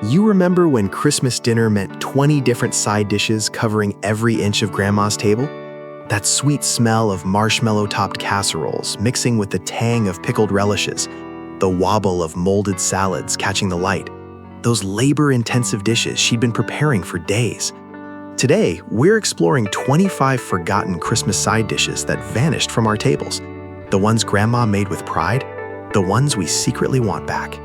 You remember when Christmas dinner meant 20 different side dishes covering every inch of Grandma's table? That sweet smell of marshmallow-topped casseroles mixing with the tang of pickled relishes, the wobble of molded salads catching the light, those labor-intensive dishes she'd been preparing for days. Today, we're exploring 25 forgotten Christmas side dishes that vanished from our tables. The ones Grandma made with pride, the ones we secretly want back.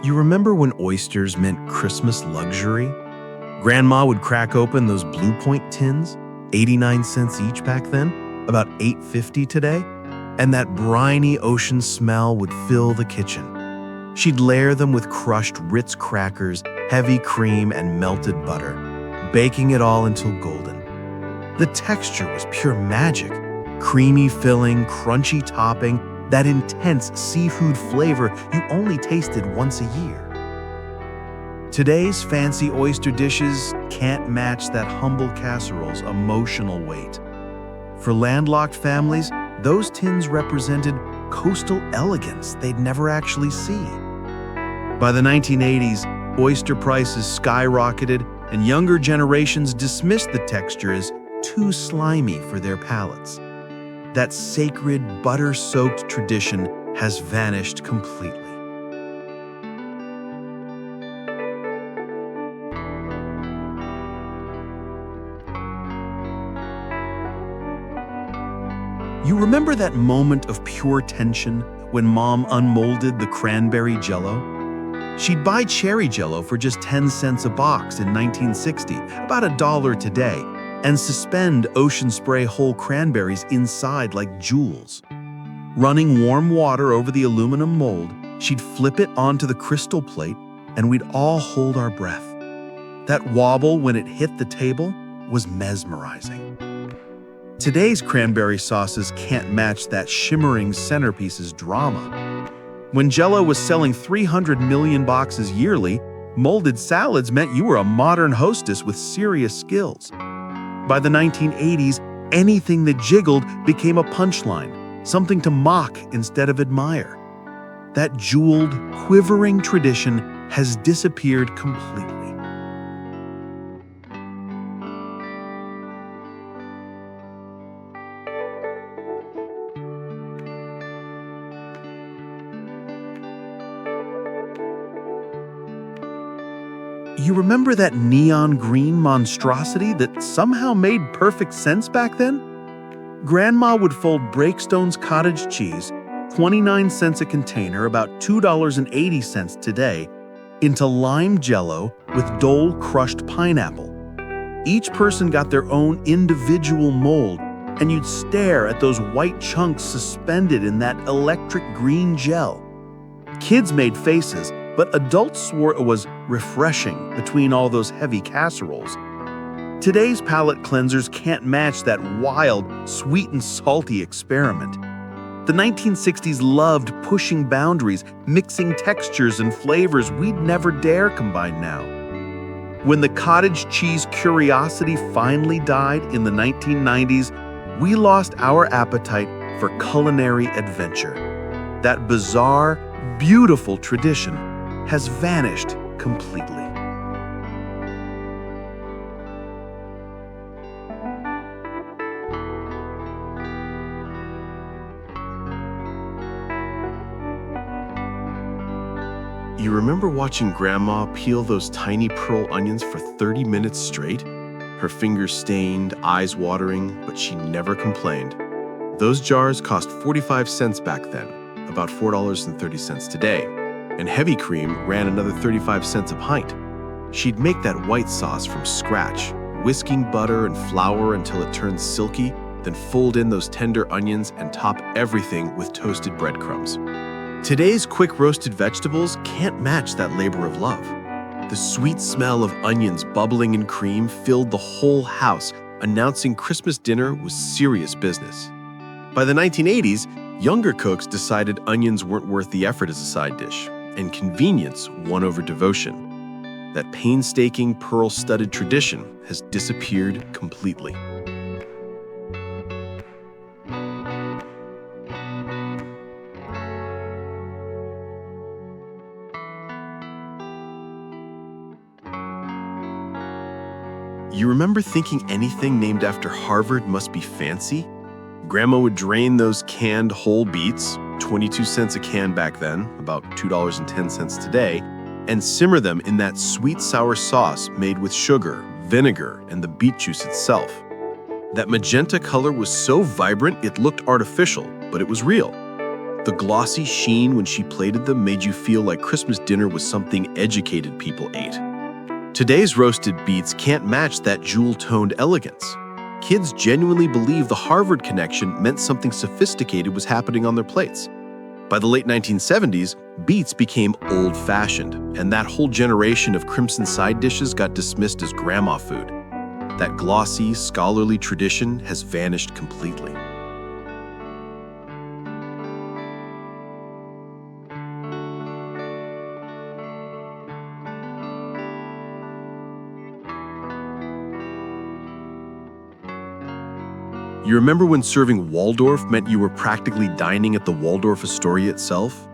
You remember when oysters meant Christmas luxury? Grandma would crack open those Blue Point tins, 89 cents each back then, about $8.50 today, and that briny ocean smell would fill the kitchen. She'd layer them with crushed Ritz crackers, heavy cream, and melted butter, baking it all until golden. The texture was pure magic. Creamy filling, crunchy topping, that intense seafood flavor you only tasted once a year. Today's fancy oyster dishes can't match that humble casserole's emotional weight. For landlocked families, those tins represented coastal elegance they'd never actually see. By the 1980s, oyster prices skyrocketed and younger generations dismissed the texture as too slimy for their palates. That sacred, butter-soaked tradition has vanished completely. You remember that moment of pure tension when Mom unmolded the cranberry Jell-O? She'd buy cherry Jell-O for just 10 cents a box in 1960, about $1 today, and suspend ocean spray whole cranberries inside like jewels. Running warm water over the aluminum mold, she'd flip it onto the crystal plate, and we'd all hold our breath. That wobble when it hit the table was mesmerizing. Today's cranberry sauces can't match that shimmering centerpiece's drama. When Jell-O was selling 300 million boxes yearly, molded salads meant you were a modern hostess with serious skills. By the 1980s, anything that jiggled became a punchline, something to mock instead of admire. That jeweled, quivering tradition has disappeared completely. You remember that neon green monstrosity that somehow made perfect sense back then? Grandma would fold Breakstone's cottage cheese, 29 cents a container, about $2.80 today, into lime Jell-O with Dole crushed pineapple. Each person got their own individual mold, and you'd stare at those white chunks suspended in that electric green gel. Kids made faces, but adults swore it was refreshing between all those heavy casseroles. Today's palate cleansers can't match that wild, sweet and salty experiment. The 1960s loved pushing boundaries, mixing textures and flavors we'd never dare combine now. When the cottage cheese curiosity finally died in the 1990s, we lost our appetite for culinary adventure. That bizarre, beautiful tradition has vanished completely. You remember watching Grandma peel those tiny pearl onions for 30 minutes straight? Her fingers stained, eyes watering, but she never complained. Those jars cost 45 cents back then, about $4.30 today. And heavy cream ran another 35 cents a pint. She'd make that white sauce from scratch, whisking butter and flour until it turned silky, then fold in those tender onions and top everything with toasted breadcrumbs. Today's quick roasted vegetables can't match that labor of love. The sweet smell of onions bubbling in cream filled the whole house, announcing Christmas dinner was serious business. By the 1980s, younger cooks decided onions weren't worth the effort as a side dish, and convenience won over devotion. That painstaking, pearl-studded tradition has disappeared completely. You remember thinking anything named after Harvard must be fancy? Grandma would drain those canned whole beets, 22 cents a can back then, about $2.10 today, and simmer them in that sweet sour sauce made with sugar, vinegar, and the beet juice itself. That magenta color was so vibrant it looked artificial, but it was real. The glossy sheen when she plated them made you feel like Christmas dinner was something educated people ate. Today's roasted beets can't match that jewel-toned elegance. Kids genuinely believe the Harvard connection meant something sophisticated was happening on their plates. By the late 1970s, beets became old-fashioned, and that whole generation of crimson side dishes got dismissed as grandma food. That glossy, scholarly tradition has vanished completely. You remember when serving Waldorf meant you were practically dining at the Waldorf Astoria itself?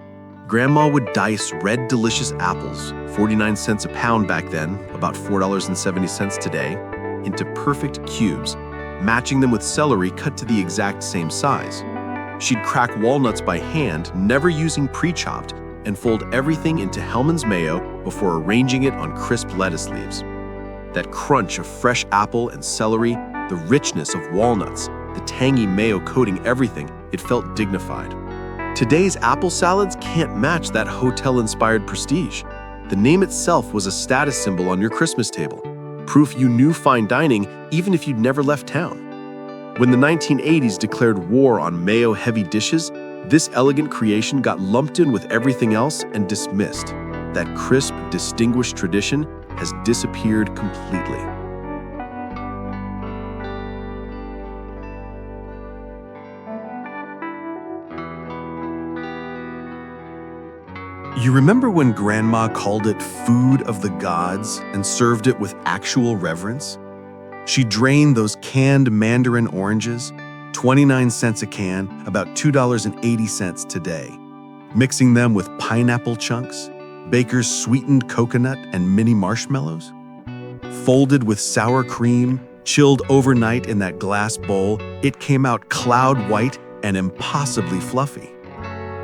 Grandma would dice red delicious apples, 49 cents a pound back then, about $4.70 today, into perfect cubes, matching them with celery cut to the exact same size. She'd crack walnuts by hand, never using pre-chopped, and fold everything into Hellmann's mayo before arranging it on crisp lettuce leaves. That crunch of fresh apple and celery, the richness of walnuts, the tangy mayo coating everything, it felt dignified. Today's apple salads can't match that hotel-inspired prestige. The name itself was a status symbol on your Christmas table, proof you knew fine dining even if you'd never left town. When the 1980s declared war on mayo-heavy dishes, this elegant creation got lumped in with everything else and dismissed. That crisp, distinguished tradition has disappeared completely. You remember when Grandma called it food of the gods and served it with actual reverence? She drained those canned mandarin oranges, 29 cents a can, about $2.80 today, mixing them with pineapple chunks, Baker's sweetened coconut, and mini marshmallows. Folded with sour cream, chilled overnight in that glass bowl, it came out cloud white and impossibly fluffy.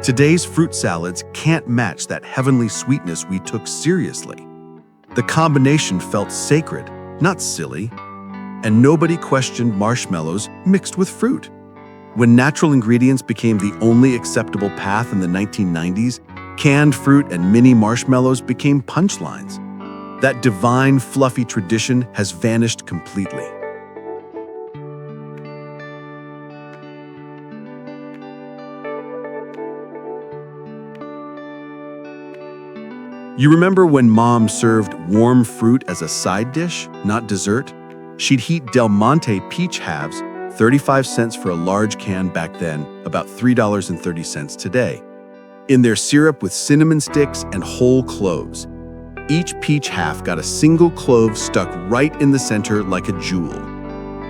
Today's fruit salads can't match that heavenly sweetness we took seriously. The combination felt sacred, not silly, and nobody questioned marshmallows mixed with fruit. When natural ingredients became the only acceptable path in the 1990s, canned fruit and mini marshmallows became punchlines. That divine, fluffy tradition has vanished completely. You remember when Mom served warm fruit as a side dish, not dessert? She'd heat Del Monte peach halves, 35 cents for a large can back then, about $3.30 today, in their syrup with cinnamon sticks and whole cloves. Each peach half got a single clove stuck right in the center like a jewel.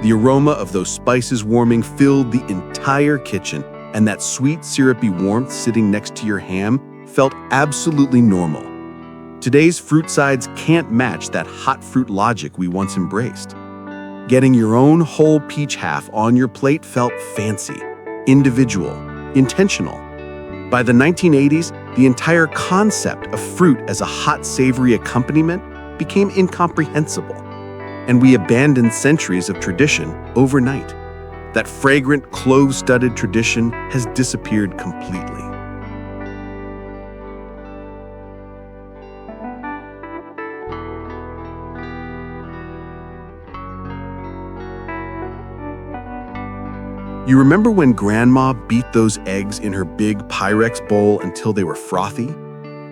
The aroma of those spices warming filled the entire kitchen, and that sweet, syrupy warmth sitting next to your ham felt absolutely normal. Today's fruit sides can't match that hot fruit logic we once embraced. Getting your own whole peach half on your plate felt fancy, individual, intentional. By the 1980s, the entire concept of fruit as a hot, savory accompaniment became incomprehensible, and we abandoned centuries of tradition overnight. That fragrant, clove-studded tradition has disappeared completely. You remember when Grandma beat those eggs in her big Pyrex bowl until they were frothy?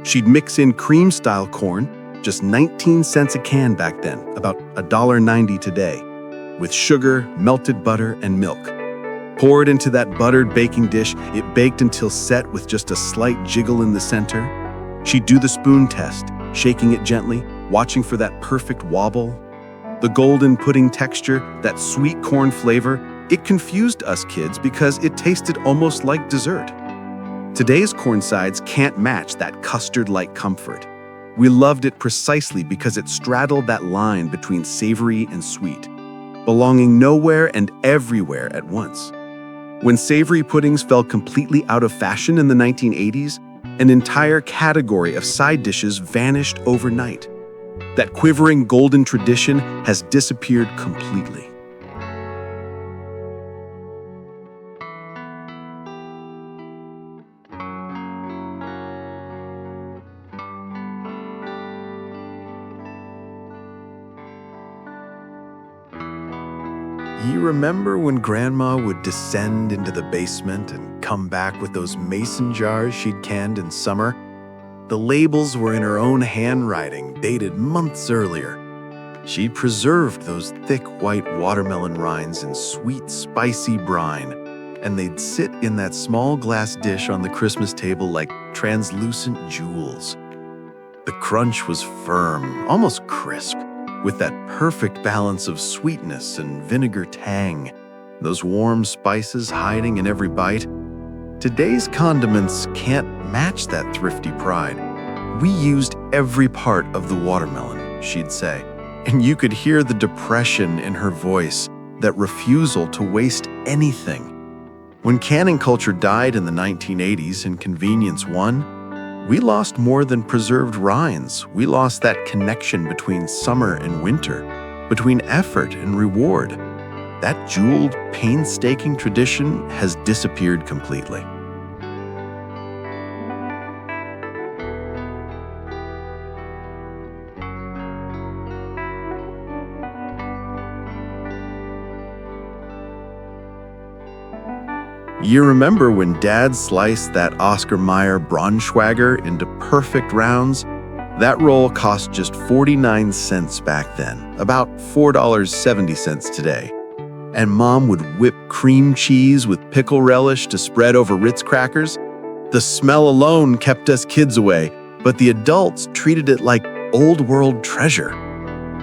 She'd mix in cream-style corn, just 19 cents a can back then, about $1.90 today, with sugar, melted butter, and milk. Poured into that buttered baking dish, it baked until set with just a slight jiggle in the center. She'd do the spoon test, shaking it gently, watching for that perfect wobble. The golden pudding texture, that sweet corn flavor, it confused us kids because it tasted almost like dessert. Today's corn sides can't match that custard-like comfort. We loved it precisely because it straddled that line between savory and sweet, belonging nowhere and everywhere at once. When savory puddings fell completely out of fashion in the 1980s, an entire category of side dishes vanished overnight. That quivering golden tradition has disappeared completely. You remember when Grandma would descend into the basement and come back with those mason jars she'd canned in summer? The labels were in her own handwriting, dated months earlier. She'd preserved those thick white watermelon rinds in sweet, spicy brine, and they'd sit in that small glass dish on the Christmas table like translucent jewels. The crunch was firm, almost crisp, with that perfect balance of sweetness and vinegar tang, those warm spices hiding in every bite. Today's condiments can't match that thrifty pride. We used every part of the watermelon, she'd say, and you could hear the depression in her voice, that refusal to waste anything. When canning culture died in the 1980s and convenience won, we lost more than preserved rinds. We lost that connection between summer and winter, between effort and reward. That jeweled, painstaking tradition has disappeared completely. You remember when Dad sliced that Oscar Mayer Braunschweiger into perfect rounds? That roll cost just 49 cents back then, about $4.70 today. And Mom would whip cream cheese with pickle relish to spread over Ritz crackers. The smell alone kept us kids away, but the adults treated it like old world treasure.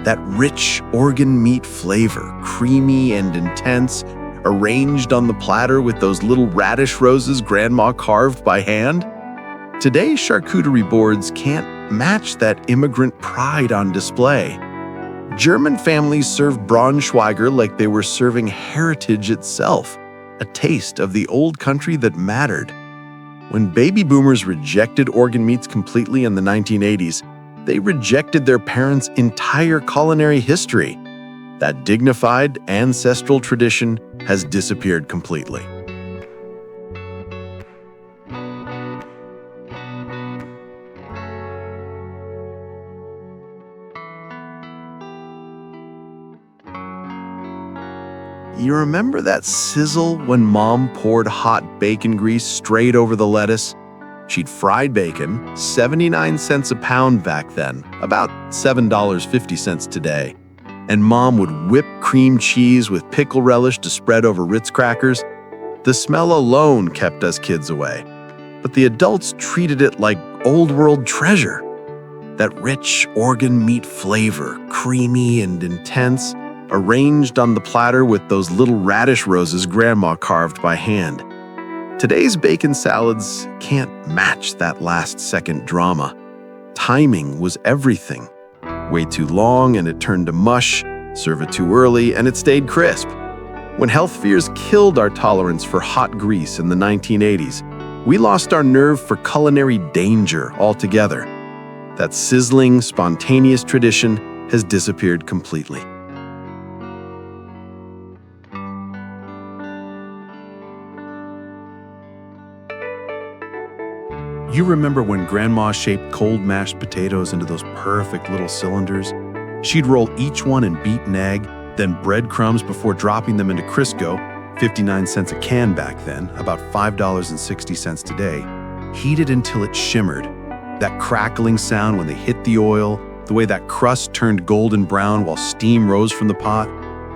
That rich organ meat flavor, creamy and intense, arranged on the platter with those little radish roses Grandma carved by hand. Today's charcuterie boards can't match that immigrant pride on display. German families served Braunschweiger like they were serving heritage itself, a taste of the old country that mattered. When baby boomers rejected organ meats completely in the 1980s, they rejected their parents' entire culinary history. That dignified, ancestral tradition has disappeared completely. You remember that sizzle when Mom poured hot bacon grease straight over the lettuce? She'd fried bacon, 79 cents a pound back then, about $7.50 today. And Mom would whip cream cheese with pickle relish to spread over Ritz crackers. The smell alone kept us kids away, but the adults treated it like old world treasure. That rich organ meat flavor, creamy and intense, arranged on the platter with those little radish roses Grandma carved by hand. Today's bacon salads can't match that last-second drama. Timing was everything. Way too long and it turned to mush, serve it too early and it stayed crisp. When health fears killed our tolerance for hot grease in the 1980s, we lost our nerve for culinary danger altogether. That sizzling, spontaneous tradition has disappeared completely. You remember when Grandma shaped cold mashed potatoes into those perfect little cylinders? She'd roll each one in beaten egg, then breadcrumbs before dropping them into Crisco, 59 cents a can back then, about $5.60 today, heated until it shimmered. That crackling sound when they hit the oil, the way that crust turned golden brown while steam rose from the pot.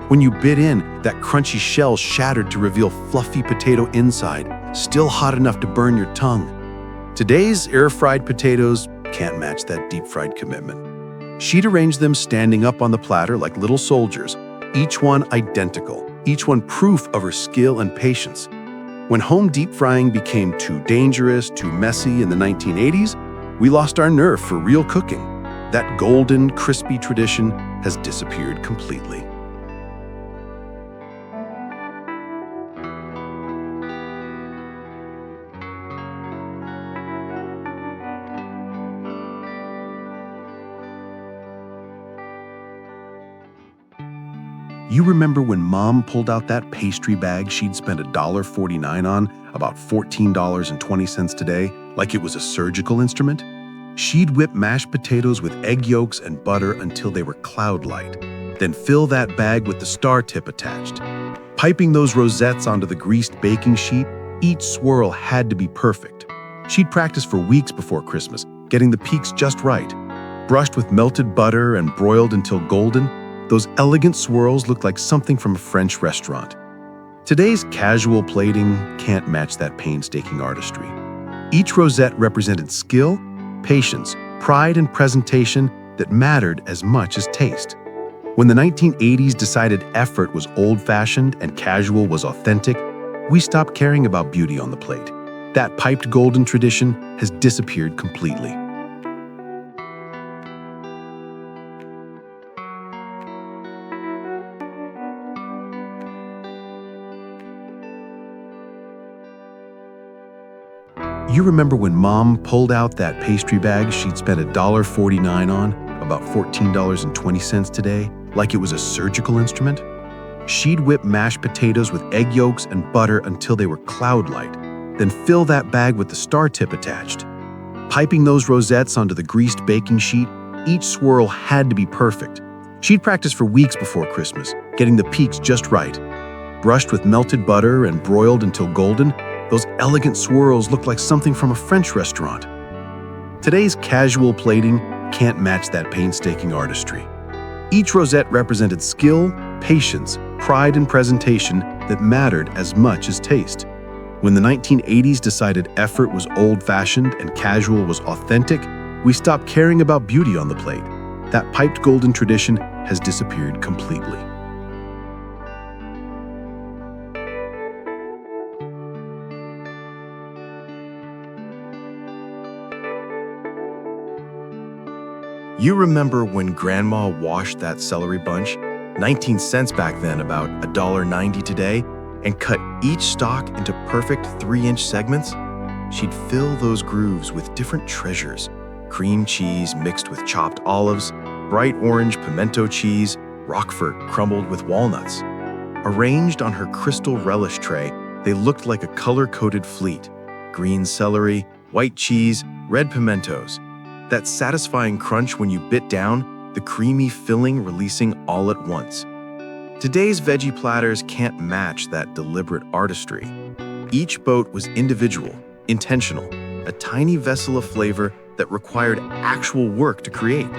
When you bit in, that crunchy shell shattered to reveal fluffy potato inside, still hot enough to burn your tongue. Today's air-fried potatoes can't match that deep-fried commitment. She'd arrange them standing up on the platter like little soldiers, each one identical, each one proof of her skill and patience. When home deep frying became too dangerous, too messy in the 1980s, We lost our nerve for real cooking. That golden, crispy tradition has disappeared completely. You remember when Mom pulled out that pastry bag she'd spent $1.49 on, about $14.20 today, like it was a surgical instrument? She'd whip mashed potatoes with egg yolks and butter until they were cloud-light, then fill that bag with the star tip attached. Piping those rosettes onto the greased baking sheet, each swirl had to be perfect. She'd practice for weeks before Christmas, getting the peaks just right. Brushed with melted butter and broiled until golden, those elegant swirls looked like something from a French restaurant. Today's casual plating can't match that painstaking artistry. Each rosette represented skill, patience, pride, and presentation that mattered as much as taste. When the 1980s decided effort was old-fashioned and casual was authentic, we stopped caring about beauty on the plate. That piped golden tradition has disappeared completely. You remember when Mom pulled out that pastry bag she'd spent $1.49 on, about $14.20 today, like it was a surgical instrument? She'd whip mashed potatoes with egg yolks and butter until they were cloud-light, then fill that bag with the star tip attached. Piping those rosettes onto the greased baking sheet, each swirl had to be perfect. She'd practice for weeks before Christmas, getting the peaks just right. Brushed with melted butter and broiled until golden, those elegant swirls look like something from a French restaurant. Today's casual plating can't match that painstaking artistry. Each rosette represented skill, patience, pride, and presentation that mattered as much as taste. When the 1980s decided effort was old-fashioned and casual was authentic, we stopped caring about beauty on the plate. That piped golden tradition has disappeared completely. You remember when Grandma washed that celery bunch, 19 cents back then, about $1.90 today, and cut each stalk into perfect 3-inch segments? She'd fill those grooves with different treasures: cream cheese mixed with chopped olives, bright orange pimento cheese, Roquefort crumbled with walnuts. Arranged on her crystal relish tray, they looked like a color-coded fleet: green celery, white cheese, red pimentos. That satisfying crunch when you bit down, the creamy filling releasing all at once. Today's veggie platters can't match that deliberate artistry. Each boat was individual, intentional, a tiny vessel of flavor that required actual work to create.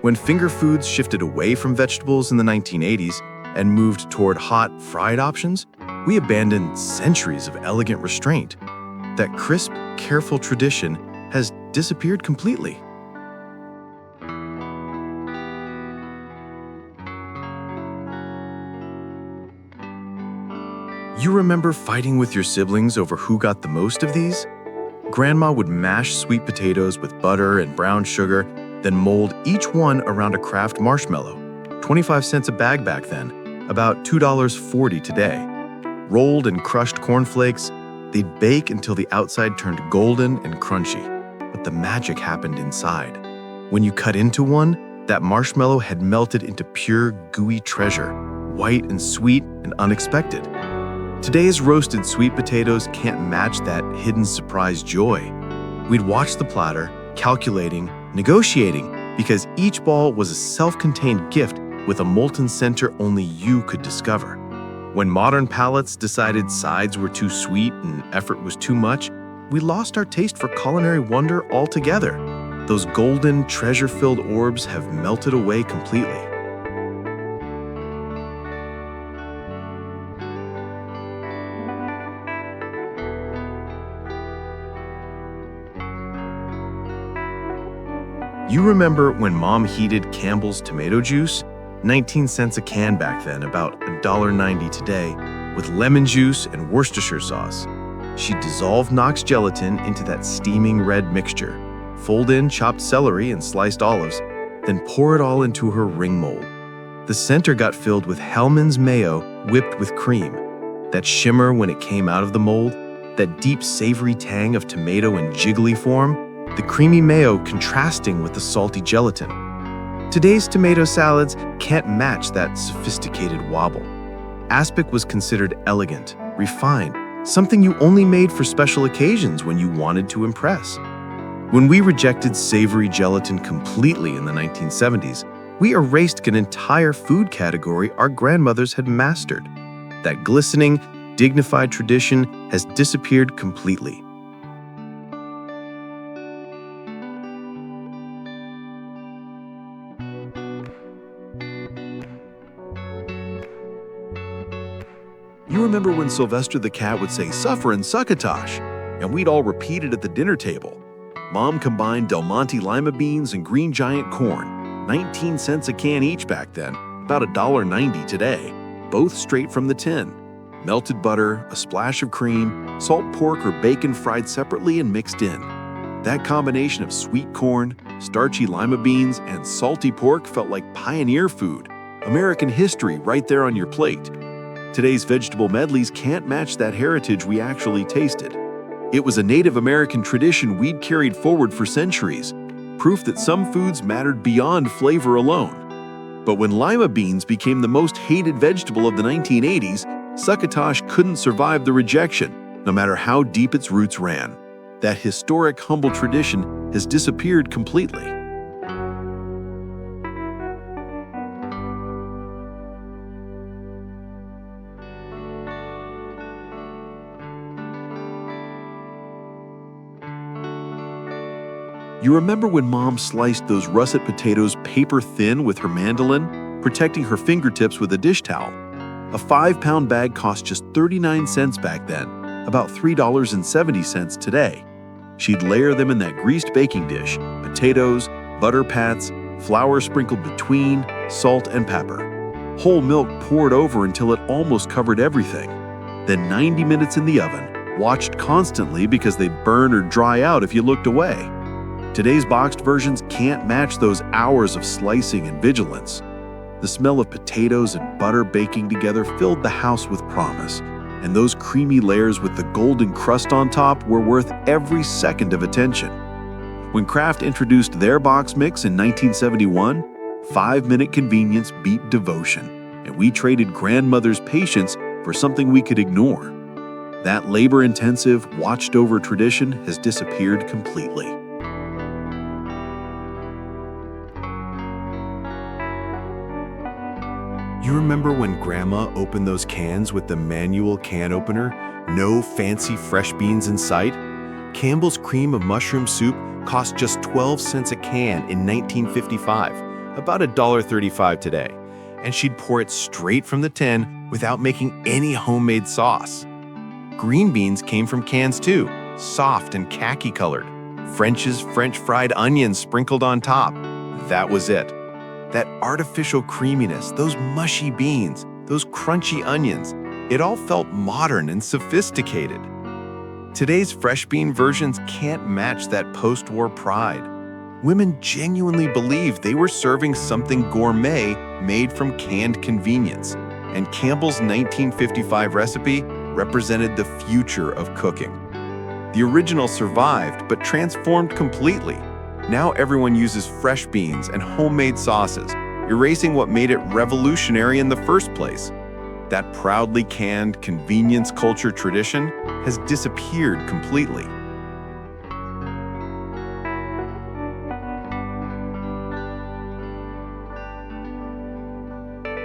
When finger foods shifted away from vegetables in the 1980s and moved toward hot, fried options, we abandoned centuries of elegant restraint. That crisp, careful tradition has disappeared completely. You remember fighting with your siblings over who got the most of these? Grandma would mash sweet potatoes with butter and brown sugar, then mold each one around a Kraft marshmallow. 25 cents a bag back then, about $2.40 today. Rolled and crushed cornflakes, they'd bake until the outside turned golden and crunchy. But the magic happened inside. When you cut into one, that marshmallow had melted into pure, gooey treasure, white and sweet and unexpected. Today's roasted sweet potatoes can't match that hidden surprise joy. We'd watch the platter, calculating, negotiating, because each ball was a self-contained gift with a molten center only you could discover. When modern palates decided sides were too sweet and effort was too much, we lost our taste for culinary wonder altogether. Those golden, treasure-filled orbs have melted away completely. You remember when Mom heated Campbell's tomato juice? 19 cents a can back then, about $1.90 today, with lemon juice and Worcestershire sauce. She'd dissolve Knox gelatin into that steaming red mixture, Fold in chopped celery and sliced olives, then pour it all into her ring mold. The center got filled with Hellmann's mayo whipped with cream. That shimmer when it came out of the mold, that deep savory tang of tomato in jiggly form, the creamy mayo contrasting with the salty gelatin. Today's tomato salads can't match that sophisticated wobble. Aspic was considered elegant, refined, something you only made for special occasions when you wanted to impress. When we rejected savory gelatin completely in the 1970s, we erased an entire food category our grandmothers had mastered. That glistening, dignified tradition has disappeared completely. You remember when Sylvester the cat would say, "Suffer and succotash," and we'd all repeat it at the dinner table. Mom combined Del Monte lima beans and green giant corn, 19 cents a can each back then, about $1.90 today, both straight from the tin. Melted butter, a splash of cream, salt pork or bacon fried separately and mixed in. That combination of sweet corn, starchy lima beans, and salty pork felt like pioneer food. American history right there on your plate. Today's vegetable medleys can't match that heritage we actually tasted. It was a Native American tradition we'd carried forward for centuries, proof that some foods mattered beyond flavor alone. But when lima beans became the most hated vegetable of the 1980s, succotash couldn't survive the rejection, no matter how deep its roots ran. That historic, humble tradition has disappeared completely. You remember when Mom sliced those russet potatoes paper thin with her mandolin, protecting her fingertips with a dish towel? A 5-pound bag cost just 39 cents back then, about $3.70 today. She'd layer them in that greased baking dish, potatoes, butter pats, flour sprinkled between, salt and pepper. Whole milk poured over until it almost covered everything. Then 90 minutes in the oven, watched constantly because they'd burn or dry out if you looked away. Today's boxed versions can't match those hours of slicing and vigilance. The smell of potatoes and butter baking together filled the house with promise, and those creamy layers with the golden crust on top were worth every second of attention. When Kraft introduced their box mix in 1971, 5-minute convenience beat devotion, and we traded grandmother's patience for something we could ignore. That labor-intensive, watched-over tradition has disappeared completely. You remember when Grandma opened those cans with the manual can opener? No fancy fresh beans in sight? Campbell's cream of mushroom soup cost just 12 cents a can in 1955, about $1.35 today, and she'd pour it straight from the tin without making any homemade sauce. Green beans came from cans too, soft and khaki-colored. French's French fried onions sprinkled on top. That was it. That artificial creaminess, those mushy beans, those crunchy onions, it all felt modern and sophisticated. Today's fresh bean versions can't match that post-war pride. Women genuinely believed they were serving something gourmet made from canned convenience, and Campbell's 1955 recipe represented the future of cooking. The original survived, but transformed completely. Now everyone uses fresh beans and homemade sauces, erasing what made it revolutionary in the first place. That proudly canned convenience culture tradition has disappeared completely.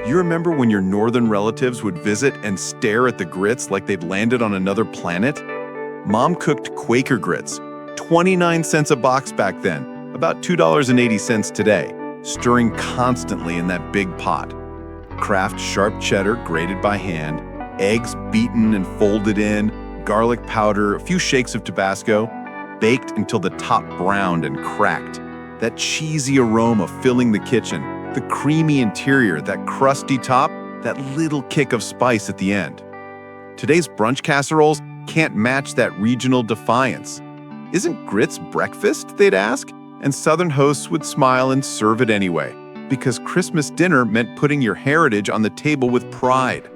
You remember when your northern relatives would visit and stare at the grits like they'd landed on another planet? Mom cooked Quaker grits, 29 cents a box back then, about $2.80 today, stirring constantly in that big pot. Kraft sharp cheddar grated by hand, eggs beaten and folded in, garlic powder, a few shakes of Tabasco, baked until the top browned and cracked. That cheesy aroma filling the kitchen, the creamy interior, that crusty top, that little kick of spice at the end. Today's brunch casseroles can't match that regional defiance. "Isn't grits breakfast?" they'd ask, and Southern hosts would smile and serve it anyway, because Christmas dinner meant putting your heritage on the table with pride.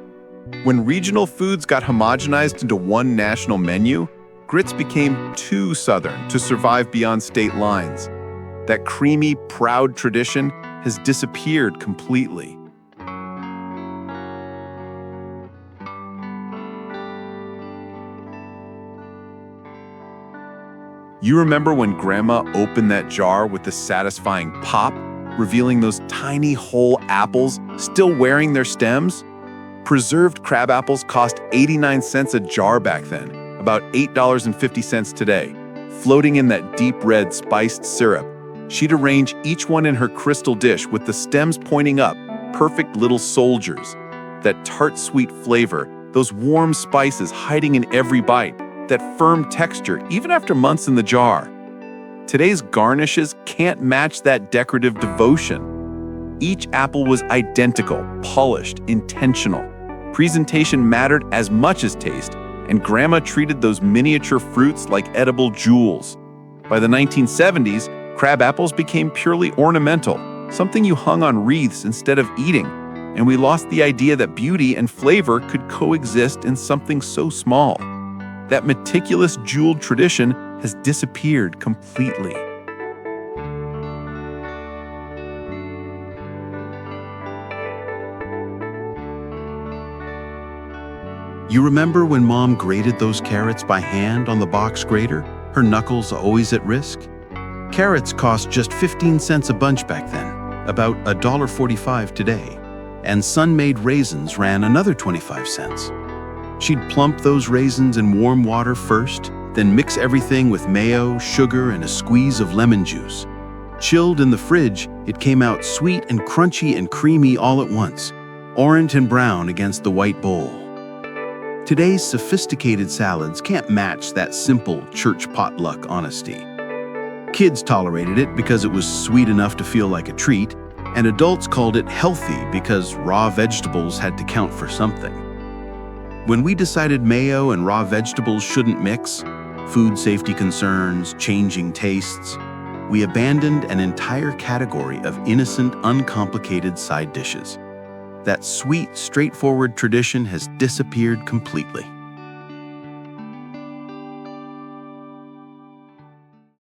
When regional foods got homogenized into one national menu, grits became too Southern to survive beyond state lines. That creamy, proud tradition has disappeared completely. You remember when Grandma opened that jar with the satisfying pop, revealing those tiny whole apples still wearing their stems? Preserved crab apples cost 89 cents a jar back then, about $8.50 today. Floating in that deep red spiced syrup, she'd arrange each one in her crystal dish with the stems pointing up, perfect little soldiers. That tart sweet flavor, those warm spices hiding in every bite, that firm texture even after months in the jar. Today's garnishes can't match that decorative devotion. Each apple was identical, polished, intentional. Presentation mattered as much as taste, and Grandma treated those miniature fruits like edible jewels. By the 1970s, crab apples became purely ornamental, something you hung on wreaths instead of eating, and we lost the idea that beauty and flavor could coexist in something so small. That meticulous jeweled tradition has disappeared completely. You remember when Mom grated those carrots by hand on the box grater, her knuckles always at risk? Carrots cost just 15 cents a bunch back then, about $1.45 today, and sun-made raisins ran another 25 cents. She'd plump those raisins in warm water first, then mix everything with mayo, sugar, and a squeeze of lemon juice. Chilled in the fridge, it came out sweet and crunchy and creamy all at once, orange and brown against the white bowl. Today's sophisticated salads can't match that simple church potluck honesty. Kids tolerated it because it was sweet enough to feel like a treat, and adults called it healthy because raw vegetables had to count for something. When we decided mayo and raw vegetables shouldn't mix, food safety concerns, changing tastes, we abandoned an entire category of innocent, uncomplicated side dishes. That sweet, straightforward tradition has disappeared completely.